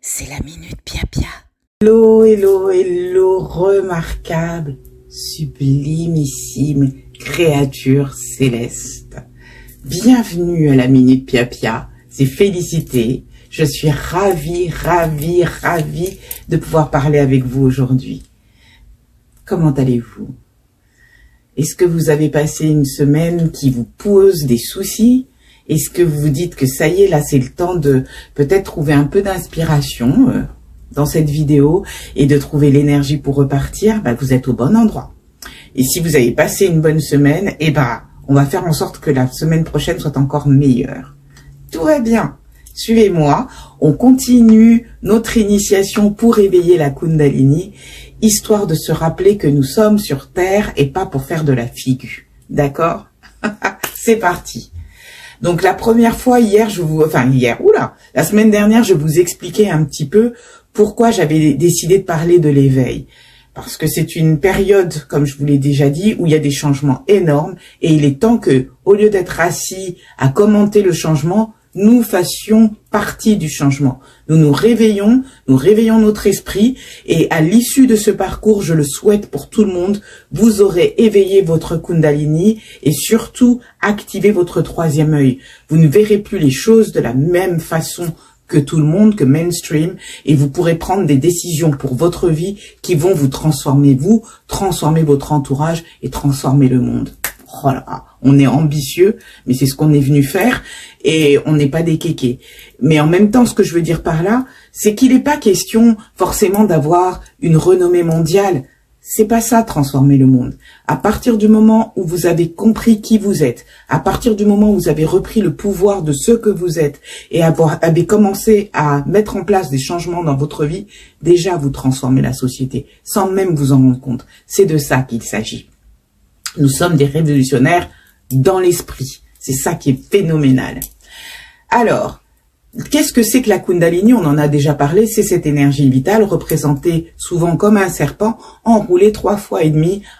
c'est la Minute Pia-Pia. Hello, hello, hello, remarquable, sublimissime créature céleste. Bienvenue à la Minute Pia-Pia, c'est félicité. Je suis ravie de pouvoir parler avec vous aujourd'hui. Comment allez-vous? Est-ce que vous avez passé une semaine qui vous pose des soucis? Est-ce que vous vous dites que ça y est, là c'est le temps de peut-être trouver un peu d'inspiration dans cette vidéo et de trouver l'énergie pour repartir? Vous êtes au bon endroit. Et si vous avez passé une bonne semaine, on va faire en sorte que la semaine prochaine soit encore meilleure. Tout va bien. Suivez-moi, on continue notre initiation pour éveiller la Kundalini, histoire de se rappeler que nous sommes sur Terre et pas pour faire de la figure. D'accord? C'est parti. Donc la première fois la semaine dernière, je vous expliquais un petit peu pourquoi j'avais décidé de parler de l'éveil. Parce que c'est une période, comme je vous l'ai déjà dit, où il y a des changements énormes et il est temps que, au lieu d'être assis à commenter le changement, nous fassions partie du changement. Nous nous réveillons notre esprit et à l'issue de ce parcours, je le souhaite pour tout le monde, vous aurez éveillé votre Kundalini et surtout activé votre troisième œil. Vous ne verrez plus les choses de la même façon que tout le monde, que mainstream, et vous pourrez prendre des décisions pour votre vie qui vont vous transformer, transformer votre entourage et transformer le monde. Oh là, on est ambitieux, mais c'est ce qu'on est venu faire et on n'est pas des kékés. Mais en même temps, ce que je veux dire par là, c'est qu'il n'est pas question forcément d'avoir une renommée mondiale. C'est pas ça, transformer le monde. À partir du moment où vous avez compris qui vous êtes, à partir du moment où vous avez repris le pouvoir de ce que vous êtes et avez commencé à mettre en place des changements dans votre vie, déjà vous transformez la société, sans même vous en rendre compte. C'est de ça qu'il s'agit. Nous sommes des révolutionnaires dans l'esprit. C'est ça qui est phénoménal. Alors, qu'est-ce que c'est que la Kundalini? On en a déjà parlé. C'est cette énergie vitale représentée souvent comme un serpent enroulé 3,5 fois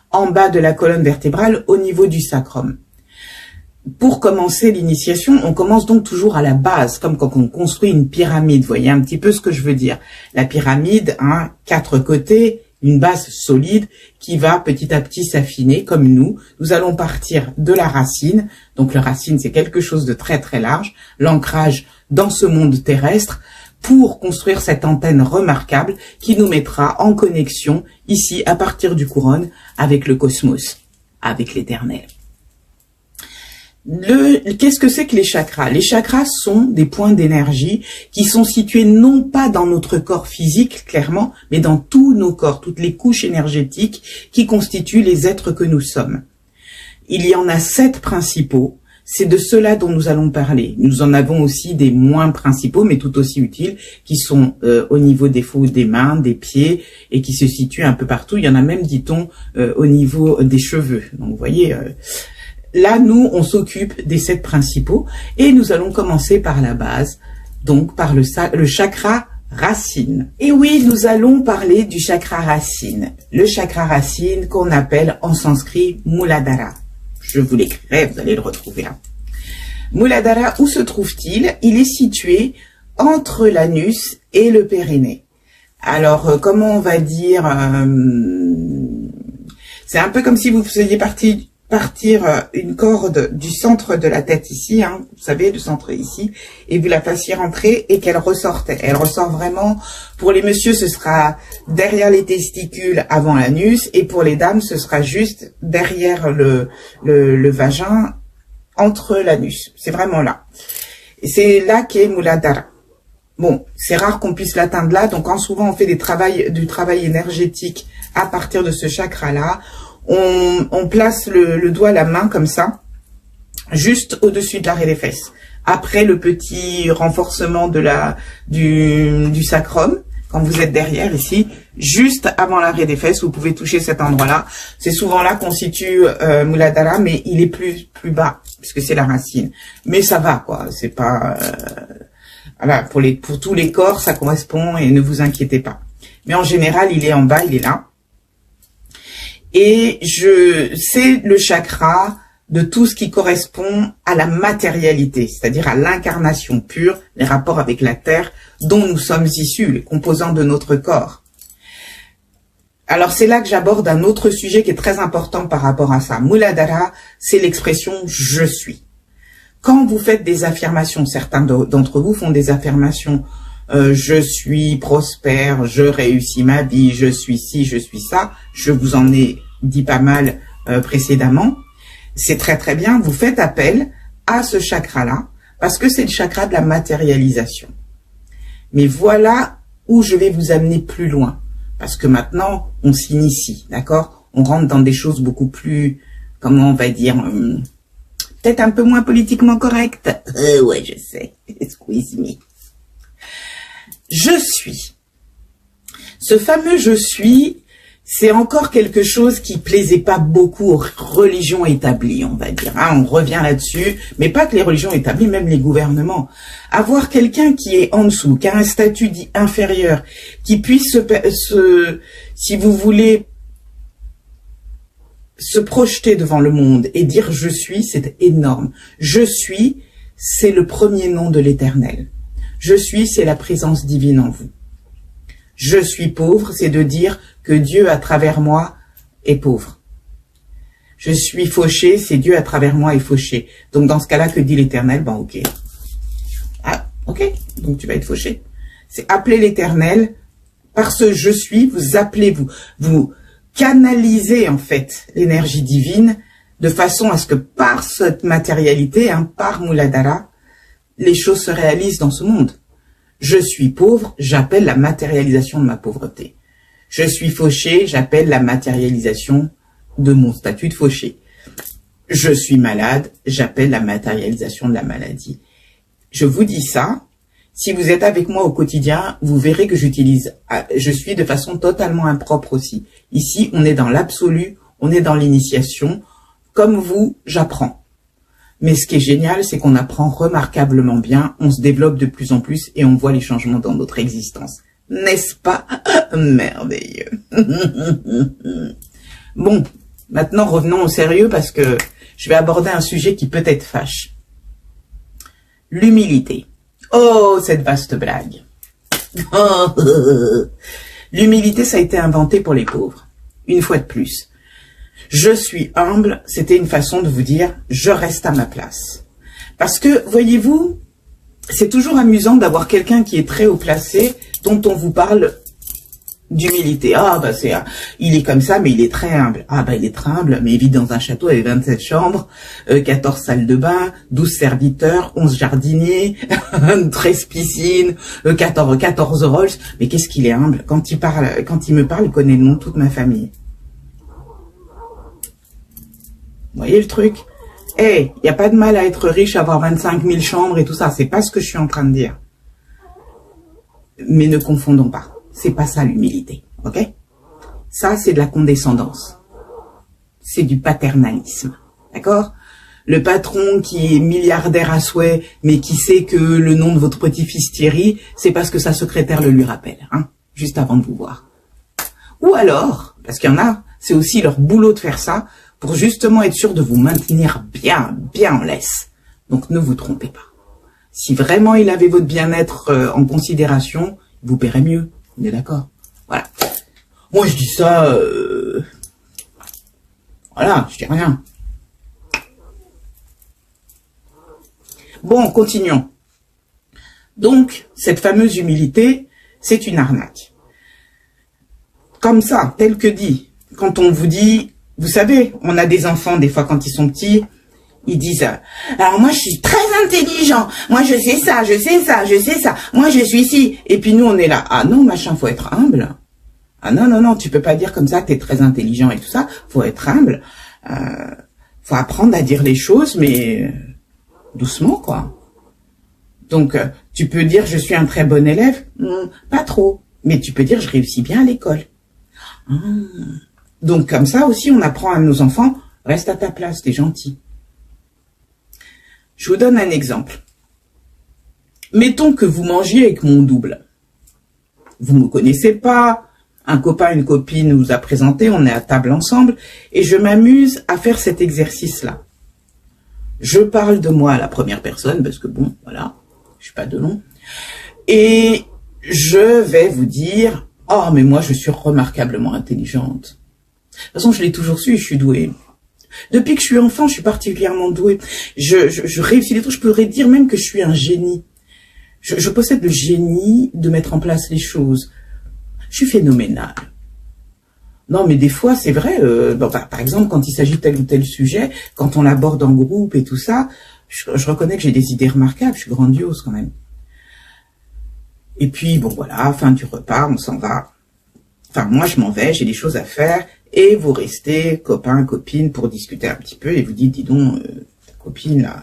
en bas de la colonne vertébrale au niveau du sacrum. Pour commencer l'initiation, on commence donc toujours à la base, comme quand on construit une pyramide. Vous voyez un petit peu ce que je veux dire. La pyramide, 4 côtés, une base solide qui va petit à petit s'affiner comme nous. Nous allons partir de la racine. Donc la racine, c'est quelque chose de très très large. L'ancrage dans ce monde terrestre pour construire cette antenne remarquable qui nous mettra en connexion ici à partir du couronne avec le cosmos, avec l'éternel. Qu'est-ce que c'est que les chakras? Les chakras sont des points d'énergie qui sont situés non pas dans notre corps physique, clairement, mais dans tous nos corps, toutes les couches énergétiques qui constituent les êtres que nous sommes. Il y en a 7 principaux. C'est de ceux-là dont nous allons parler. Nous en avons aussi des moins principaux, mais tout aussi utiles, qui sont au niveau des mains, des pieds, et qui se situent un peu partout. Il y en a même, dit-on, au niveau des cheveux. Donc, vous voyez... Là, nous, on s'occupe des 7 principaux et nous allons commencer par la base, donc par le chakra racine. Et oui, nous allons parler du chakra racine. Le chakra racine qu'on appelle en sanskrit Muladhara. Je vous l'écrirai, vous allez le retrouver là. Muladhara, où se trouve-t-il? Il est situé entre l'anus et le périnée. Alors, comment on va dire... c'est un peu comme si vous faisiez partir une corde du centre de la tête ici, vous savez, le centre ici, et vous la fassiez rentrer et qu'elle ressortait. Elle ressort vraiment, pour les messieurs, ce sera derrière les testicules avant l'anus, et pour les dames, ce sera juste derrière le vagin, entre l'anus. C'est vraiment là. Et c'est là qu'est Muladhara. Bon, c'est rare qu'on puisse l'atteindre là, donc quand souvent on fait du travail énergétique à partir de ce chakra-là, on place le doigt, la main comme ça, juste au-dessus de l'arrêt des fesses. Après le petit renforcement du sacrum, quand vous êtes derrière ici, juste avant l'arrêt des fesses, vous pouvez toucher cet endroit-là. C'est souvent là qu'on situe Muladhara, mais il est plus bas, puisque c'est la racine. Mais ça va, quoi. C'est pas... voilà, pour tous les corps, ça correspond et ne vous inquiétez pas. Mais en général, il est en bas, il est là. Et c'est le chakra de tout ce qui correspond à la matérialité, c'est-à-dire à l'incarnation pure, les rapports avec la terre dont nous sommes issus, les composants de notre corps. Alors c'est là que j'aborde un autre sujet qui est très important par rapport à ça. Muladhara, c'est l'expression « je suis ». Quand vous faites des affirmations, certains d'entre vous font des affirmations je suis prospère, je réussis ma vie, je suis ci, je suis ça », je vous en ai dit pas mal précédemment. C'est très très bien, vous faites appel à ce chakra-là, parce que c'est le chakra de la matérialisation. Mais voilà où je vais vous amener plus loin, parce que maintenant, on s'initie, d'accord? On rentre dans des choses beaucoup plus, comment on va dire, peut-être un peu moins politiquement correctes. Ouais, je sais, squeeze me. Je suis. Ce fameux « je suis », c'est encore quelque chose qui plaisait pas beaucoup aux religions établies, on va dire. Hein, on revient là-dessus, mais pas que les religions établies, même les gouvernements. Avoir quelqu'un qui est en dessous, qui a un statut dit inférieur, qui puisse si vous voulez, se projeter devant le monde et dire « je suis », c'est énorme. « Je suis », c'est le premier nom de l'Éternel. « Je suis », c'est la présence divine en vous. « Je suis pauvre », c'est de dire que Dieu à travers moi est pauvre. Je suis fauché, c'est Dieu à travers moi est fauché. Donc dans ce cas-là, que dit l'Éternel? Ben ok. Ah, ok, donc tu vas être fauché. C'est appeler l'Éternel, par ce je suis, vous appelez, vous canalisez en fait l'énergie divine de façon à ce que par cette matérialité, hein, par Muladhara, les choses se réalisent dans ce monde. Je suis pauvre, j'appelle la matérialisation de ma pauvreté. Je suis fauché, j'appelle la matérialisation de mon statut de fauché. Je suis malade, j'appelle la matérialisation de la maladie. Je vous dis ça, si vous êtes avec moi au quotidien, vous verrez que j'utilise « je suis » de façon totalement impropre aussi. Ici, on est dans l'absolu, on est dans l'initiation. Comme vous, j'apprends. Mais ce qui est génial, c'est qu'on apprend remarquablement bien, on se développe de plus en plus et on voit les changements dans notre existence. N'est-ce pas merveilleux? Bon, maintenant revenons au sérieux parce que je vais aborder un sujet qui peut-être fâche. L'humilité. Oh, cette vaste blague. L'humilité, ça a été inventé pour les pauvres. Une fois de plus. Je suis humble, c'était une façon de vous dire, je reste à ma place. Parce que, voyez-vous, c'est toujours amusant d'avoir quelqu'un qui est très haut placé, dont on vous parle d'humilité. Ah, bah il est comme ça, mais il est très humble. Ah, bah il est très humble, mais il vit dans un château avec 27 chambres, 14 salles de bain, 12 serviteurs, 11 jardiniers, 13 piscines, 14 Rolls. Mais qu'est-ce qu'il est humble? Quand il me parle, il connaît le nom de toute ma famille. Vous voyez le truc? Il n'y a pas de mal à être riche, avoir 25 000 chambres et tout ça. C'est pas ce que je suis en train de dire. Mais ne confondons pas. C'est pas ça l'humilité. Ok? Ça, c'est de la condescendance. C'est du paternalisme. D'accord? Le patron qui est milliardaire à souhait, mais qui sait que le nom de votre petit-fils Thierry, c'est parce que sa secrétaire le lui rappelle. Hein? Juste avant de vous voir. Ou alors, parce qu'il y en a, c'est aussi leur boulot de faire ça, pour justement être sûr de vous maintenir bien en laisse. Donc ne vous trompez pas. Si vraiment il avait votre bien-être en considération, il vous paierait mieux. On est d'accord? Voilà. Moi je dis ça... Voilà, je dis rien. Bon, continuons. Donc, cette fameuse humilité, c'est une arnaque. Comme ça, tel que dit, quand on vous dit... Vous savez, on a des enfants, des fois, quand ils sont petits, ils disent « Alors moi, je suis très intelligent. Moi, je sais ça, je sais ça, je sais ça. Moi, je suis ici. » Et puis nous, on est là. « Ah non, machin, faut être humble. Ah non, non, non, tu peux pas dire comme ça que t'es très intelligent et tout ça. Faut être humble. Faut apprendre à dire les choses, mais doucement, quoi. Donc, tu peux dire « Je suis un très bon élève. » Pas trop. Mais tu peux dire « Je réussis bien à l'école. » Donc, comme ça aussi, on apprend à nos enfants, reste à ta place, t'es gentil. Je vous donne un exemple. Mettons que vous mangiez avec mon double. Vous me connaissez pas, un copain, une copine vous a présenté, on est à table ensemble, et je m'amuse à faire cet exercice-là. Je parle de moi à la première personne, parce que bon, voilà, je suis pas de nom. Et je vais vous dire, oh, mais moi, je suis remarquablement intelligente. De toute façon, je l'ai toujours su, je suis douée. Depuis que je suis enfant, je suis particulièrement douée. Je réussis les trucs, je pourrais dire même que je suis un génie. Je possède le génie de mettre en place les choses. Je suis phénoménale. Non, mais des fois, c'est vrai, par exemple, quand il s'agit de tel ou tel sujet, quand on l'aborde en groupe et tout ça, je reconnais que j'ai des idées remarquables, je suis grandiose quand même. Et puis, bon voilà, fin du repas, on s'en va. Enfin, moi, je m'en vais, j'ai des choses à faire, et vous restez, copains, copines, pour discuter un petit peu, et vous dites, dis donc, ta copine, là,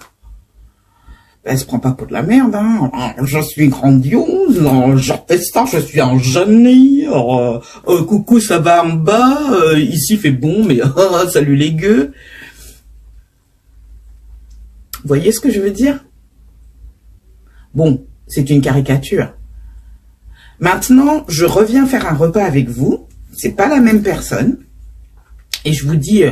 elle se prend pas pour de la merde, hein. Je suis grandiose, je fais ça, je suis un génie, coucou, ça va en bas, ici fait bon, mais salut les gueux. Vous voyez ce que je veux dire? Bon, c'est une caricature. Maintenant, je reviens faire un repas avec vous, c'est pas la même personne, et je vous dis...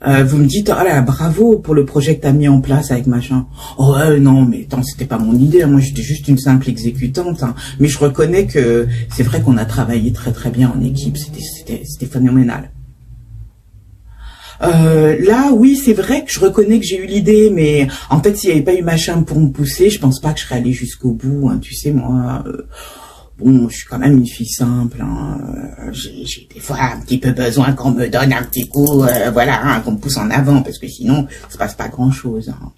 vous me dites, oh là, bravo pour le projet que t'as mis en place avec machin. Oh ouais, non, mais attends, c'était pas mon idée, moi j'étais juste une simple exécutante, hein. Mais je reconnais que c'est vrai qu'on a travaillé très très bien en équipe, c'était phénoménal. Là, oui, c'est vrai que je reconnais que j'ai eu l'idée, mais en fait, s'il n'y avait pas eu machin pour me pousser, je pense pas que je serais allée jusqu'au bout, hein. Tu sais, moi... Bon, je suis quand même une fille simple, hein. J'ai des fois un petit peu besoin qu'on me donne un petit coup, voilà, hein, qu'on me pousse en avant, parce que sinon, ça se passe pas grand-chose. Hein.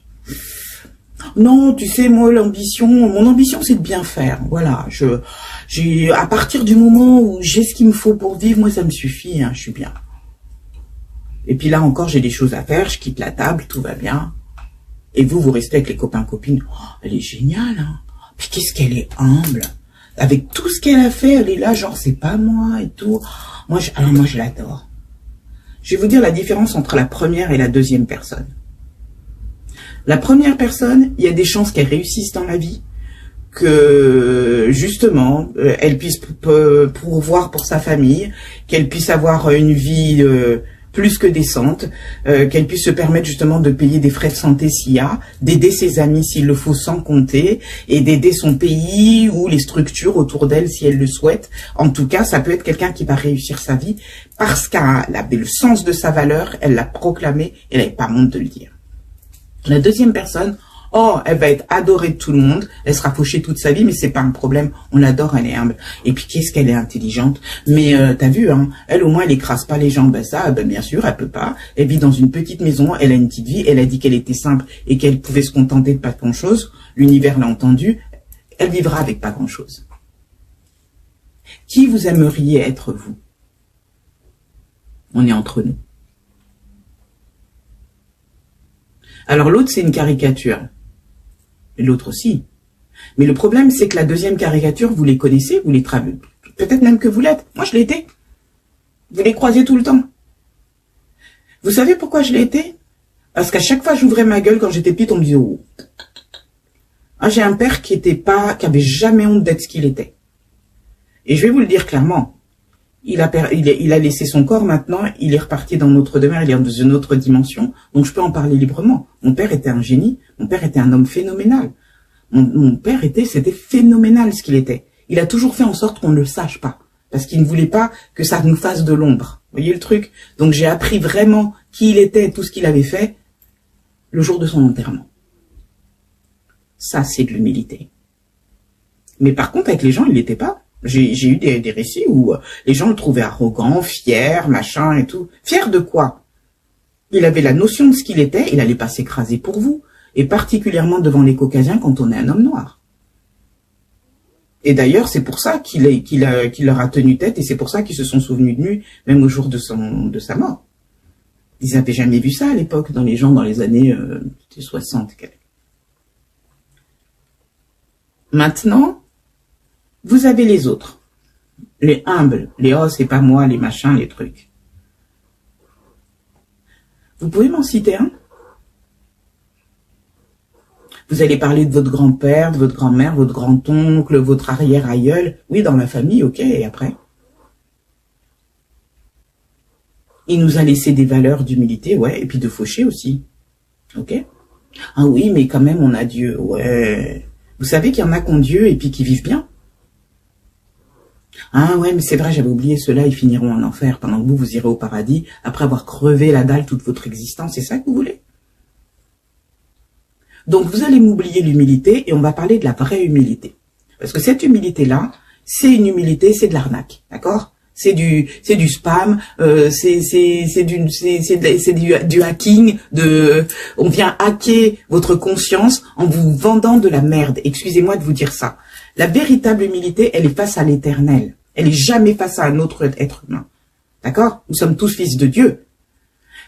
Non, tu sais, moi, mon ambition, c'est de bien faire. Voilà, à partir du moment où j'ai ce qu'il me faut pour vivre, moi, ça me suffit, hein, je suis bien. Et puis là encore, j'ai des choses à faire, je quitte la table, tout va bien. Et vous restez avec les copains-copines. Oh, elle est géniale, hein. Puis qu'est-ce qu'elle est humble. Avec tout ce qu'elle a fait, elle est là, genre, c'est pas moi et tout. Moi, je l'adore. Je vais vous dire la différence entre la première et la deuxième personne. La première personne, il y a des chances qu'elle réussisse dans la vie, que, justement, elle puisse pourvoir pour sa famille, qu'elle puisse avoir une vie plus que décente, qu'elle puisse se permettre justement de payer des frais de santé s'il y a, d'aider ses amis s'il le faut sans compter, et d'aider son pays ou les structures autour d'elle si elle le souhaite. En tout cas, ça peut être quelqu'un qui va réussir sa vie parce qu'elle avait le sens de sa valeur, elle l'a proclamé, et elle n'avait pas honte de le dire. La deuxième personne, oh, elle va être adorée de tout le monde, elle sera fauchée toute sa vie, mais c'est pas un problème, on l'adore, elle est humble. Et puis qu'est-ce qu'elle est intelligente. Mais t'as vu, hein, elle au moins elle écrase pas les gens, ben ça, ben bien sûr, elle peut pas. Elle vit dans une petite maison, elle a une petite vie, elle a dit qu'elle était simple et qu'elle pouvait se contenter de pas grand-chose. L'univers l'a entendu, elle vivra avec pas grand-chose. Qui vous aimeriez être vous? On est entre nous. Alors l'autre, c'est une caricature. Et l'autre aussi. Mais le problème, c'est que la deuxième caricature, vous les connaissez, vous les travaillez. Peut-être même que vous l'êtes. Moi, je l'ai été. Vous les croisez tout le temps. Vous savez pourquoi je l'ai été? Parce qu'à chaque fois, j'ouvrais ma gueule quand j'étais petite, on me disait, oh. Ah, j'ai un père qui avait jamais honte d'être ce qu'il était. Et je vais vous le dire clairement. Il a laissé son corps maintenant, il est reparti dans notre demeure, il est dans une autre dimension, donc je peux en parler librement. Mon père était un génie, mon père était un homme phénoménal. Mon père c'était phénoménal ce qu'il était. Il a toujours fait en sorte qu'on ne le sache pas, parce qu'il ne voulait pas que ça nous fasse de l'ombre. Vous voyez le truc? Donc j'ai appris vraiment qui il était, tout ce qu'il avait fait, le jour de son enterrement. Ça, c'est de l'humilité. Mais par contre, avec les gens, il l'était pas. J'ai eu des récits où les gens le trouvaient arrogant, fier, machin et tout. Fier de quoi? Il avait la notion de ce qu'il était, il allait pas s'écraser pour vous, et particulièrement devant les Caucasiens quand on est un homme noir. Et d'ailleurs, c'est pour ça qu'il leur a tenu tête, et c'est pour ça qu'ils se sont souvenus de lui, même au jour de sa mort. Ils n'avaient jamais vu ça à l'époque, dans les gens dans les années 60. Maintenant, vous avez les autres, les humbles, les oh c'est pas moi, les machins, les trucs. Vous pouvez m'en citer un? Vous allez parler de votre grand-père, de votre grand-mère, votre grand-oncle, votre arrière-aïeul. Oui, dans la famille, ok, et après? Il nous a laissé des valeurs d'humilité, ouais, et puis de faucher aussi. Ok? Ah oui, mais quand même, on a Dieu. Ouais. Vous savez qu'il y en a qui ont Dieu et puis qui vivent bien? Ah ouais, mais c'est vrai, j'avais oublié, ceux-là, ils finiront en enfer pendant que vous irez au paradis après avoir crevé la dalle toute votre existence. C'est ça que vous voulez? Donc, vous allez m'oublier l'humilité et on va parler de la vraie humilité. Parce que cette humilité-là, c'est une humilité, c'est de l'arnaque. D'accord? C'est du spam, c'est du hacking, on vient hacker votre conscience en vous vendant de la merde. Excusez-moi de vous dire ça. La véritable humilité, elle est face à l'éternel. Elle est jamais face à un autre être humain. D'accord? Nous sommes tous fils de Dieu.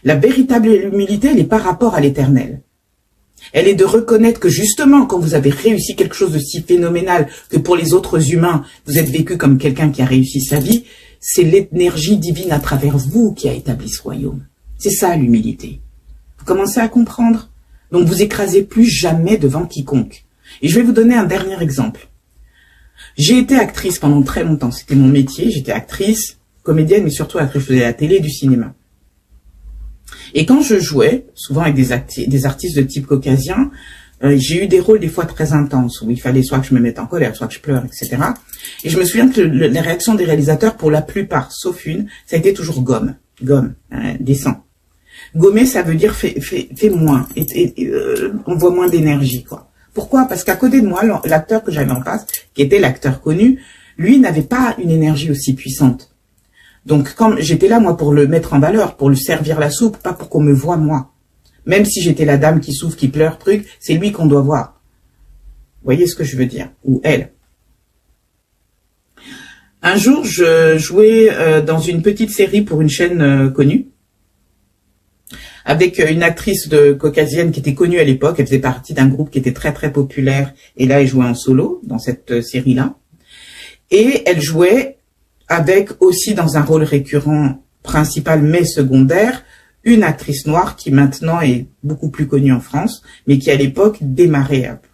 La véritable humilité, elle est par rapport à l'éternel. Elle est de reconnaître que justement, quand vous avez réussi quelque chose de si phénoménal que pour les autres humains, vous êtes vécu comme quelqu'un qui a réussi sa vie, c'est l'énergie divine à travers vous qui a établi ce royaume. C'est ça l'humilité. Vous commencez à comprendre? Donc vous écrasez plus jamais devant quiconque. Et je vais vous donner un dernier exemple. J'ai été actrice pendant très longtemps, c'était mon métier, j'étais actrice, comédienne, mais surtout actrice, je faisais la télé et du cinéma. Et quand je jouais, souvent avec des artistes de type caucasien, j'ai eu des rôles des fois très intenses, où il fallait soit que je me mette en colère, soit que je pleure, etc. Et je me souviens que les réactions des réalisateurs, pour la plupart, sauf une, ça a été toujours gomme, descends. Gommer, ça veut dire fais moins, on voit moins d'énergie, quoi. Pourquoi? Parce qu'à côté de moi, l'acteur que j'avais en face, qui était l'acteur connu, lui n'avait pas une énergie aussi puissante. Donc, comme j'étais là, moi, pour le mettre en valeur, pour lui servir la soupe, pas pour qu'on me voie, moi. Même si j'étais la dame qui souffre, qui pleure, truc, c'est lui qu'on doit voir. Vous voyez ce que je veux dire? Ou elle. Un jour, je jouais dans une petite série pour une chaîne connue, avec une actrice caucasienne qui était connue à l'époque. Elle faisait partie d'un groupe qui était très très populaire, et là, elle jouait en solo dans cette série-là. Et elle jouait avec aussi dans un rôle récurrent principal mais secondaire, une actrice noire qui maintenant est beaucoup plus connue en France, mais qui à l'époque démarrait un peu.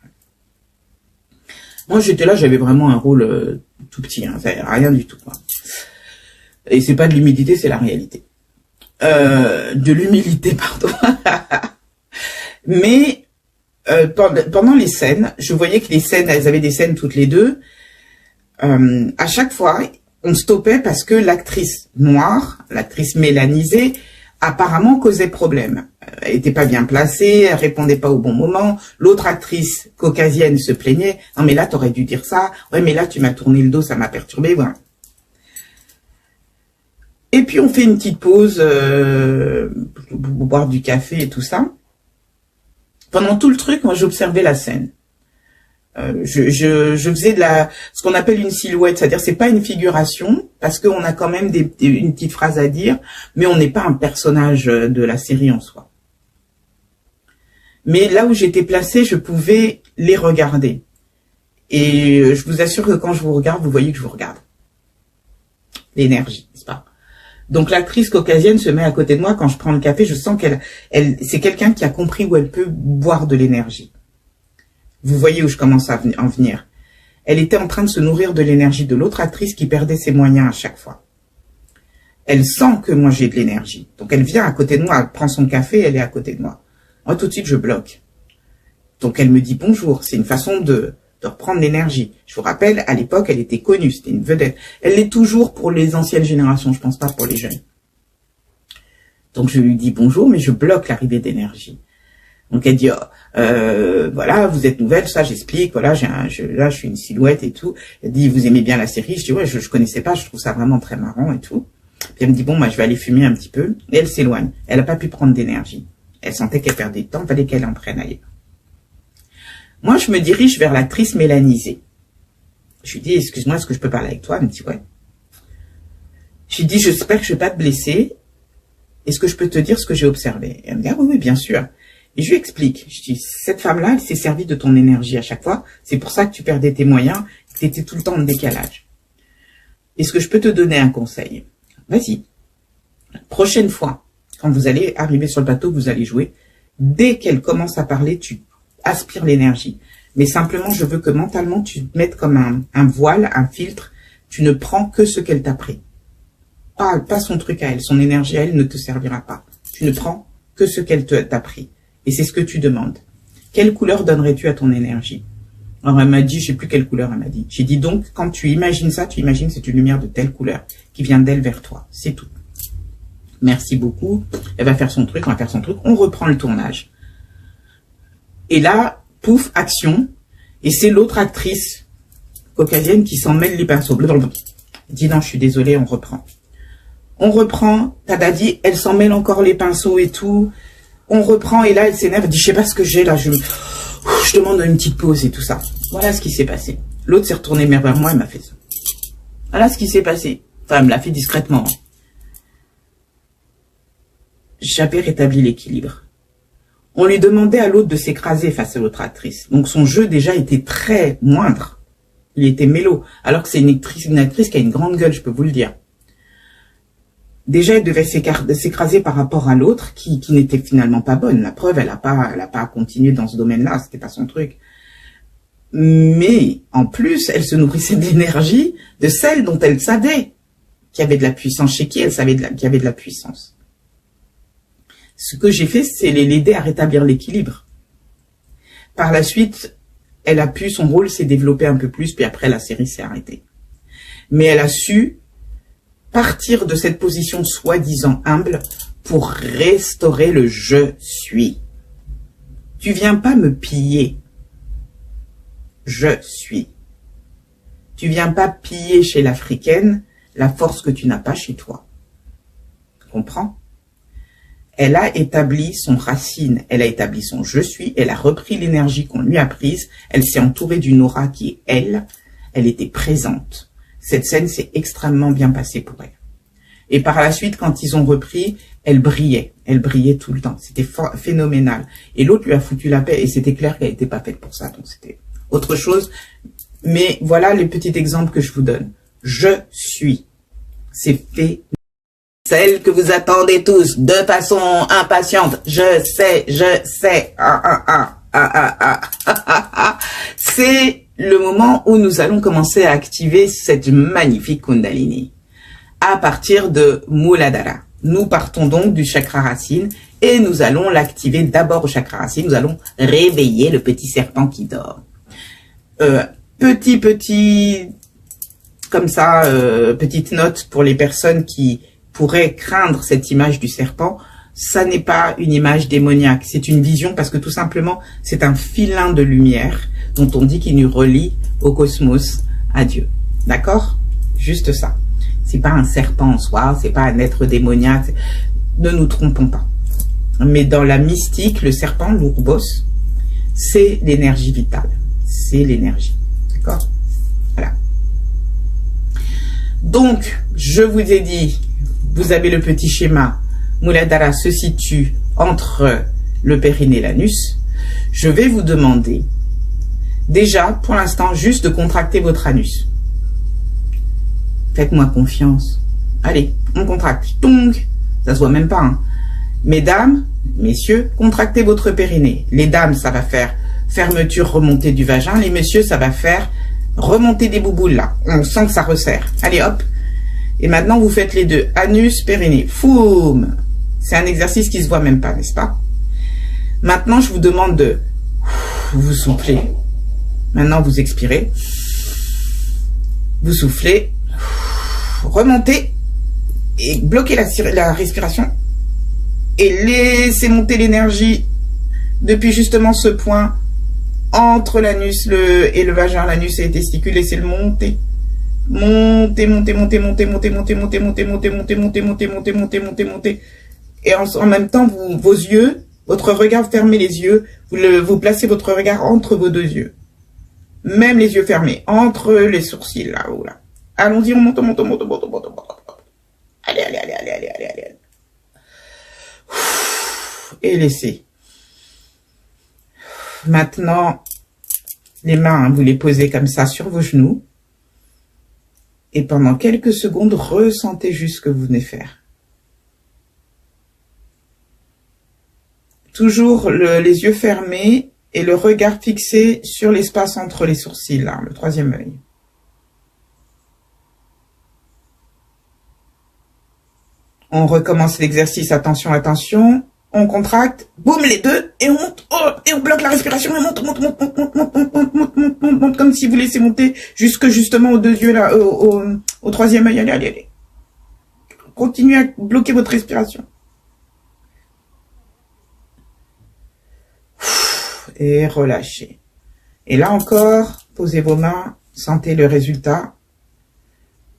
Moi j'étais là, j'avais vraiment un rôle tout petit, hein, rien du tout, quoi. Et c'est pas de l'humilité, c'est la réalité. De l'humilité, pardon. Mais pendant les scènes, je voyais que les scènes, elles avaient des scènes toutes les deux. À chaque fois, on stoppait parce que l'actrice noire, l'actrice mélanisée, apparemment causait problème. Elle était pas bien placée, elle répondait pas au bon moment. L'autre actrice caucasienne se plaignait. Non mais là t'aurais dû dire ça. Ouais mais là tu m'as tourné le dos, ça m'a perturbé. Voilà. Et puis on fait une petite pause pour boire du café et tout ça. Pendant tout le truc, moi j'observais la scène. Je faisais ce qu'on appelle une silhouette, c'est-à-dire c'est pas une figuration parce qu'on a quand même une petite phrase à dire, mais on n'est pas un personnage de la série en soi. Mais là où j'étais placée, je pouvais les regarder. Et je vous assure que quand je vous regarde, vous voyez que je vous regarde. L'énergie, n'est-ce pas? Donc l'actrice caucasienne se met à côté de moi quand je prends le café, je sens c'est quelqu'un qui a compris où elle peut boire de l'énergie. Vous voyez où je commence à en venir. Elle était en train de se nourrir de l'énergie de l'autre actrice qui perdait ses moyens à chaque fois. Elle sent que moi j'ai de l'énergie. Donc elle vient à côté de moi, elle prend son café, elle est à côté de moi. Moi tout de suite je bloque. Donc elle me dit bonjour, c'est une façon de reprendre l'énergie. Je vous rappelle, à l'époque elle était connue, c'était une vedette. Elle l'est toujours pour les anciennes générations, je pense pas pour les jeunes. Donc je lui dis bonjour, mais je bloque l'arrivée d'énergie. Donc elle dit voilà, vous êtes nouvelle, ça j'explique, voilà, là je suis une silhouette et tout. Elle dit vous aimez bien la série? Je dis ouais, je connaissais pas, je trouve ça vraiment très marrant et tout. Puis elle me dit bon je vais aller fumer un petit peu. Et elle s'éloigne. Elle a pas pu prendre d'énergie. Elle sentait qu'elle perdait de temps, fallait qu'elle entraîne ailleurs. Moi je me dirige vers l'actrice mélanisée. Je lui dis excuse-moi, est-ce que je peux parler avec toi? Elle me dit ouais. Je lui dis j'espère que je vais pas te blesser. Est-ce que je peux te dire ce que j'ai observé? Elle me dit ah oui bien sûr. Et je lui explique, je dis, cette femme-là, elle s'est servie de ton énergie à chaque fois, c'est pour ça que tu perdais tes moyens, que tu étais tout le temps en décalage. Est-ce que je peux te donner un conseil? Vas-y. Prochaine fois, quand vous allez arriver sur le plateau, vous allez jouer, dès qu'elle commence à parler, tu aspires l'énergie. Mais simplement, je veux que mentalement, tu te mettes comme un voile, un filtre, tu ne prends que ce qu'elle t'a pris. Pas son truc à elle, son énergie à elle ne te servira pas. Tu ne prends que ce qu'elle t'a pris. Et c'est ce que tu demandes. Quelle couleur donnerais-tu à ton énergie? Alors elle m'a dit, je sais plus quelle couleur elle m'a dit. J'ai dit donc, quand tu imagines ça, tu imagines c'est une lumière de telle couleur qui vient d'elle vers toi. C'est tout. Merci beaucoup. Elle va faire son truc, on va faire son truc. On reprend le tournage. Et là, pouf, action. Et c'est l'autre actrice caucasienne qui s'en mêle les pinceaux. Elle dit non, je suis désolée, on reprend. On reprend. Tada dit, elle s'en mêle encore les pinceaux et tout. On reprend et là, elle s'énerve. Elle dit, je sais pas ce que j'ai là. Je demande une petite pause et tout ça. Voilà ce qui s'est passé. L'autre s'est retournée vers moi et m'a fait ça. Voilà ce qui s'est passé. Enfin, elle me l'a fait discrètement. J'avais rétabli l'équilibre. On lui demandait à l'autre de s'écraser face à l'autre actrice. Donc son jeu déjà était très moindre. Il était mélo. Alors que c'est une actrice qui a une grande gueule, je peux vous le dire. Déjà, elle devait s'écraser par rapport à l'autre qui n'était finalement pas bonne. La preuve, elle a pas continué dans ce domaine-là. C'était pas son truc. Mais en plus, elle se nourrissait d'énergie de celle dont elle savait qu'il y avait de la puissance. Chez qui elle savait qu'il y avait de la puissance. Ce que j'ai fait, c'est l'aider à rétablir l'équilibre. Par la suite, elle a pu, son rôle s'est développé un peu plus, puis après la série s'est arrêtée. Mais elle a su partir de cette position soi-disant humble pour restaurer le je suis. Tu viens pas me piller. Je suis. Tu viens pas piller chez l'Africaine la force que tu n'as pas chez toi. Comprends? Elle a établi son racine, elle a établi son je suis, elle a repris l'énergie qu'on lui a prise, elle s'est entourée d'une aura qui est elle était présente. Cette scène s'est extrêmement bien passée pour elle. Et par la suite, quand ils ont repris, elle brillait tout le temps, c'était phénoménal. Et l'autre lui a foutu la paix et c'était clair qu'elle n'était pas faite pour ça, donc c'était autre chose. Mais voilà les petits exemples que je vous donne. Je suis, c'est fait. Celle que vous attendez tous de façon impatiente. Je sais. C'est le moment où nous allons commencer à activer cette magnifique Kundalini. À partir de Muladhara. Nous partons donc du chakra racine et nous allons l'activer d'abord au chakra racine. Nous allons réveiller le petit serpent qui dort. Comme ça, petite note pour les personnes qui pourrait craindre cette image du serpent, ça n'est pas une image démoniaque, c'est une vision parce que tout simplement, c'est un filin de lumière dont on dit qu'il nous relie au cosmos, à Dieu. D'accord? Juste ça. C'est pas un serpent en soi, c'est pas un être démoniaque. Ne nous trompons pas. Mais dans la mystique, le serpent, l'ourbos, c'est l'énergie vitale. C'est l'énergie. D'accord? Voilà. Donc, je vous ai dit, vous avez le petit schéma. Muladhara se situe entre le périnée et l'anus. Je vais vous demander, déjà, pour l'instant, juste de contracter votre anus. Faites-moi confiance. Allez, on contracte. Donc, ça se voit même pas. Hein. Mesdames, messieurs, contractez votre périnée. Les dames, ça va faire fermeture, remontée du vagin. Les messieurs, ça va faire remontée des bouboules là. On sent que ça resserre. Allez, hop. Et maintenant, vous faites les deux. Anus, périnée. Foum. C'est un exercice qui se voit même pas, n'est-ce pas? Maintenant, je vous demande de vous souffler. Maintenant, vous expirez. Vous soufflez. Remontez. Et bloquez la respiration. Et laissez monter l'énergie depuis justement ce point entre l'anus et le vagin, l'anus et les testicules. Laissez-le monter. Montez. Et en même temps, vos yeux, votre regard, fermez les yeux. Vous placez votre regard entre vos deux yeux. Même les yeux fermés, entre les sourcils, là-haut, là. Allons-y, on monte. Allez. Et laissez. Maintenant, les mains, vous les posez comme ça sur vos genoux. Et pendant quelques secondes, ressentez juste ce que vous venez faire. Toujours les yeux fermés et le regard fixé sur l'espace entre les sourcils, là, le troisième œil. On recommence l'exercice. Attention. On contracte, boum, les deux, et on monte, oh, et on bloque la respiration, et on monte, monte, comme si vous laissez monter jusque justement aux deux yeux, là, au troisième œil. Allez. Continuez à bloquer votre respiration. Et relâchez. Et là encore, posez vos mains, sentez le résultat,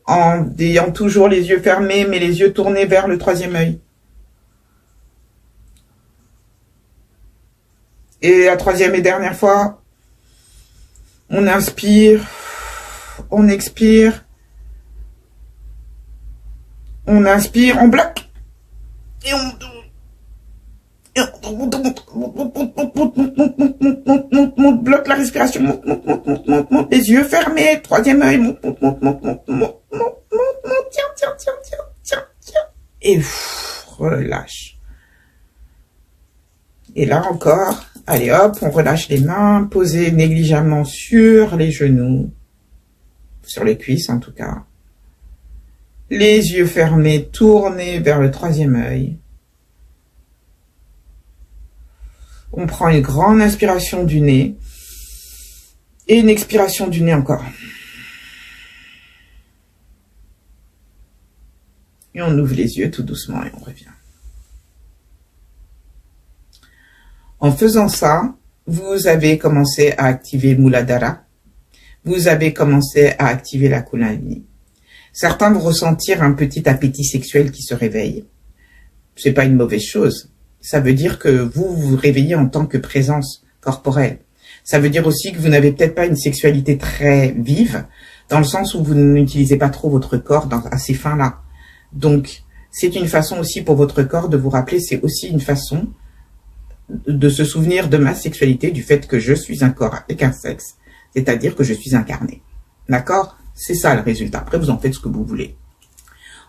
en ayant toujours les yeux fermés, mais les yeux tournés vers le troisième œil. Et la troisième et dernière fois, on inspire, on expire, on inspire, on bloque, et on bloque la respiration, monte, les yeux fermés, troisième œil, monte, tiens, et relâche. Et là encore, allez hop, on relâche les mains, posez négligemment sur les genoux, sur les cuisses en tout cas. Les yeux fermés, tournés vers le troisième œil. On prend une grande inspiration du nez et une expiration du nez encore. Et on ouvre les yeux tout doucement et on revient. En faisant ça, vous avez commencé à activer Muladhara. Vous avez commencé à activer la Kundalini. Certains vont ressentir un petit appétit sexuel qui se réveille. C'est pas une mauvaise chose. Ça veut dire que vous vous réveillez en tant que présence corporelle. Ça veut dire aussi que vous n'avez peut-être pas une sexualité très vive, dans le sens où vous n'utilisez pas trop votre corps à ces fins-là. Donc, c'est une façon aussi pour votre corps de vous rappeler, c'est aussi une façon de se souvenir de ma sexualité, du fait que je suis un corps avec un sexe, c'est-à-dire que je suis incarné. D'accord? C'est ça le résultat. Après, vous en faites ce que vous voulez.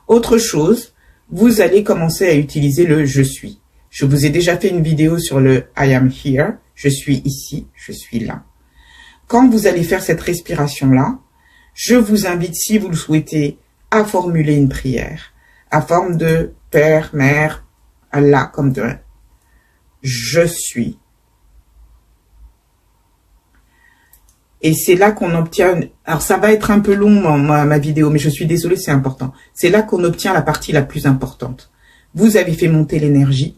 Autre chose, vous allez commencer à utiliser le « je suis ». Je vous ai déjà fait une vidéo sur le « I am here », je suis ici, je suis là. Quand vous allez faire cette respiration-là, je vous invite, si vous le souhaitez, à formuler une prière, à forme de Père, Mère, Allah, comme de « je suis ». Et c'est là qu'on obtient, alors ça va être un peu long ma vidéo, mais je suis désolée, c'est important. C'est là qu'on obtient la partie la plus importante. Vous avez fait monter l'énergie,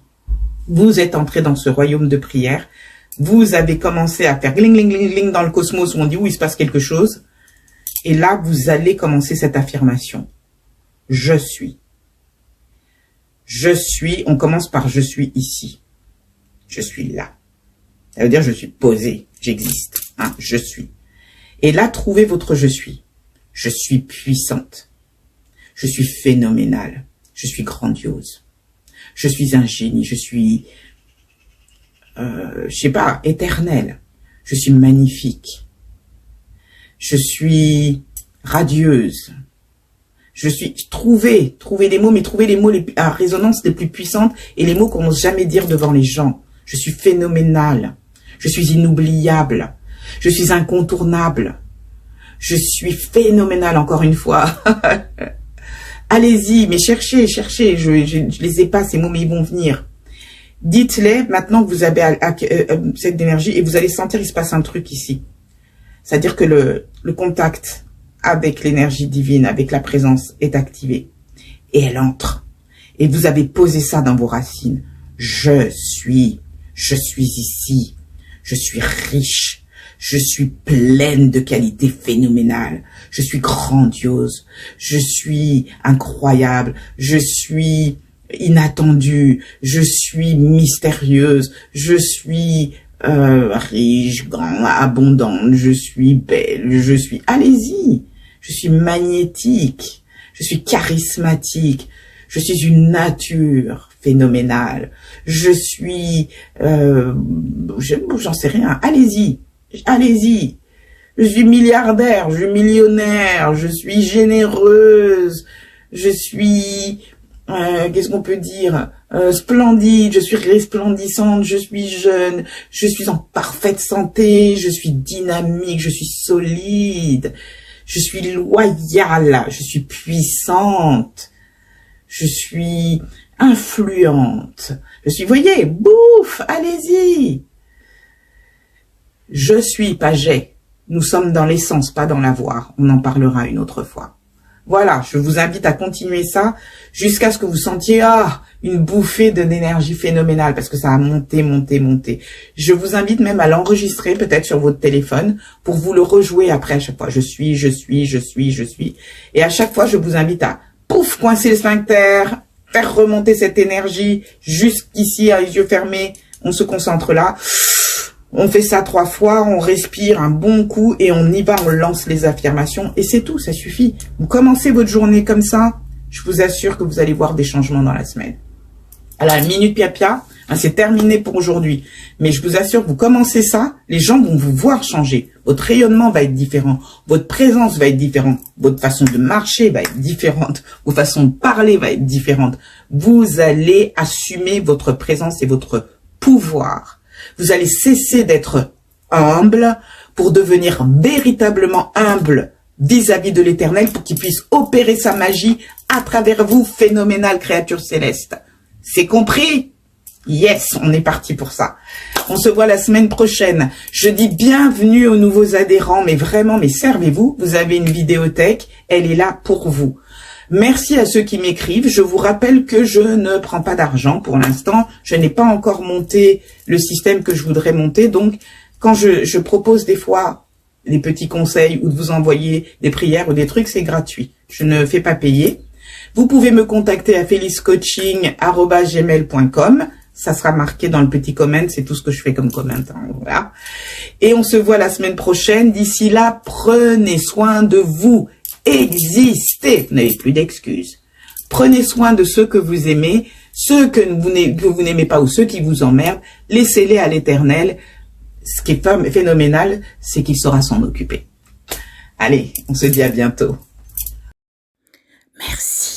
vous êtes entré dans ce royaume de prière, vous avez commencé à faire gling, gling, gling, gling dans le cosmos où on dit, oui, il se passe quelque chose. Et là, vous allez commencer cette affirmation. Je suis. Je suis, on commence par je suis ici. Je suis là. Ça veut dire je suis posé, j'existe. Hein, je suis. Et là, trouvez votre je suis. Je suis puissante. Je suis phénoménale. Je suis grandiose. Je suis un génie. Je suis, je sais pas, éternelle. Je suis magnifique. Je suis radieuse. Je suis, trouvez les mots, mais trouvez les mots à résonance les plus puissantes et les mots qu'on n'ose jamais dire devant les gens. Je suis phénoménale. Je suis inoubliable. Je suis incontournable. Je suis phénoménale, encore une fois. Allez-y, mais cherchez. Je les ai pas, ces mots, mais ils vont venir. Dites-les maintenant que vous avez cette énergie et vous allez sentir qu'il se passe un truc ici. C'est-à-dire que le contact avec l'énergie divine, avec la présence est activé. Et elle entre. Et vous avez posé ça dans vos racines. Je suis ici. Je suis riche. Je suis pleine de qualités phénoménales. Je suis grandiose. Je suis incroyable. Je suis inattendue. Je suis mystérieuse. Je suis riche, grande, abondante. Je suis belle. Je suis... Allez-y. Je suis magnétique. Je suis charismatique. Je suis une nature phénoménale. Je suis... j'en sais rien. Allez-y. Allez-y. Je suis milliardaire, je suis millionnaire, je suis généreuse, je suis, qu'est-ce qu'on peut dire, splendide, je suis resplendissante, je suis jeune, je suis en parfaite santé, je suis dynamique, je suis solide, je suis loyale, je suis puissante, je suis influente. Je suis, voyez, bouf, allez-y. Je suis, pas j'ai. Nous sommes dans l'essence, pas dans l'avoir. On en parlera une autre fois. Voilà, je vous invite à continuer ça jusqu'à ce que vous sentiez une bouffée d'énergie phénoménale parce que ça a monté, monté, monté. Je vous invite même à l'enregistrer peut-être sur votre téléphone pour vous le rejouer après à chaque fois. Je suis. Et à chaque fois, je vous invite à pouf, coincer le sphincter, faire remonter cette énergie jusqu'ici à les yeux fermés. On se concentre là. On fait ça 3 fois, on respire un bon coup et on y va, on lance les affirmations et c'est tout, ça suffit. Vous commencez votre journée comme ça, je vous assure que vous allez voir des changements dans la semaine. Alors, Minute Pia, c'est terminé pour aujourd'hui. Mais je vous assure, vous commencez ça, les gens vont vous voir changer. Votre rayonnement va être différent, votre présence va être différente, votre façon de marcher va être différente, votre façon de parler va être différente. Vous allez assumer votre présence et votre pouvoir. Vous allez cesser d'être humble pour devenir véritablement humble vis-à-vis de l'Éternel pour qu'il puisse opérer sa magie à travers vous, phénoménale créature céleste. C'est compris? Yes, on est parti pour ça. On se voit la semaine prochaine. Je dis bienvenue aux nouveaux adhérents, mais vraiment, mais servez-vous. Vous avez une vidéothèque, elle est là pour vous. Merci à ceux qui m'écrivent. Je vous rappelle que je ne prends pas d'argent pour l'instant. Je n'ai pas encore monté le système que je voudrais monter. Donc, quand je propose des fois des petits conseils ou de vous envoyer des prières ou des trucs, c'est gratuit. Je ne fais pas payer. Vous pouvez me contacter à feliscoaching@gmail.com. Ça sera marqué dans le petit comment. C'est tout ce que je fais comme comment. Voilà. Et on se voit la semaine prochaine. D'ici là, prenez soin de vous. Existez, vous n'avez plus d'excuses. Prenez soin de ceux que vous aimez, ceux que vous n'aimez pas ou ceux qui vous emmerdent, laissez-les à l'Éternel. Ce qui est phénoménal, c'est qu'il saura s'en occuper. Allez, on se dit à bientôt. Merci.